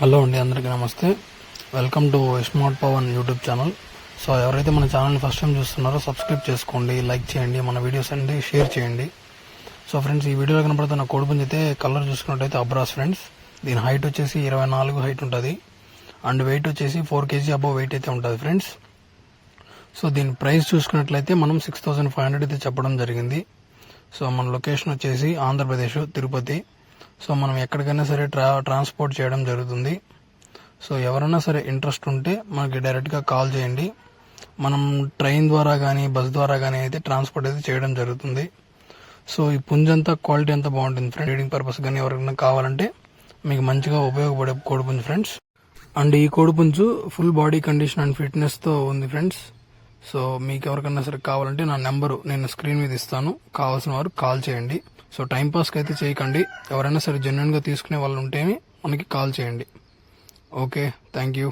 Hello అండి, అందరికీ నమస్తే. Welcome to smart Pavan YouTube channel. So ఎవరైతే మన ఛానల్ని ఫస్ట్ టైం చూస్తున్నారో సబ్స్క్రైబ్ చేసుకోండి, లైక్ చేయండి, మన వీడియోస్ అన్ని షేర్ చేయండి. సో ఫ్రెండ్స్, ఈ వీడియోలో కనపడుతున్న కోడిపుంజి అయితే కలర్ చూసుకున్నట్టయితే అబ్రాస్ ఫ్రెండ్స్. దీని హైట్ వచ్చేసి 24 హైట్ ఉంటుంది అండ్ వెయిట్ వచ్చేసి 4 kg అబవ్ వెయిట్ అయితే ఉంటుంది ఫ్రెండ్స్. సో దీని ప్రైస్ చూసుకున్నట్లయితే మనం 6500 అయితే చెప్పడం జరిగింది. సో మన లొకేషన్ వచ్చేసి ఆంధ్రప్రదేశ్ తిరుపతి. సో మనం ఎక్కడికైనా సరే ట్రాన్స్పోర్ట్ చేయడం జరుగుతుంది. సో ఎవరైనా సరే ఇంట్రెస్ట్ ఉంటే మనకి డైరెక్ట్గా కాల్ చేయండి. మనం ట్రైన్ ద్వారా కానీ బస్ ద్వారా కానీ అయితే ట్రాన్స్పోర్ట్ అయితే చేయడం జరుగుతుంది. సో ఈ పుంజంతా క్వాలిటీ అంతా బాగుంటుంది ఫ్రెండ్. రీడింగ్ పర్పస్ కానీ ఎవరికైనా కావాలంటే మీకు మంచిగా ఉపయోగపడే కోడిపుంజు ఫ్రెండ్స్. అండ్ ఈ కోడిపుంజు ఫుల్ బాడీ కండిషన్ అండ్ ఫిట్నెస్తో ఉంది ఫ్రెండ్స్. సో మీకు ఎవరికైనా సరే కావాలంటే నా నెంబరు నేను స్క్రీన్ మీద ఇస్తాను, కావాల్సిన వారు కాల్ చేయండి. సో టైంపాస్కి అయితే చేయకండి, ఎవరైనా సరే జెన్యున్గా తీసుకునే వాళ్ళు ఉంటేనే మనకి కాల్ చేయండి. Okay, thank you.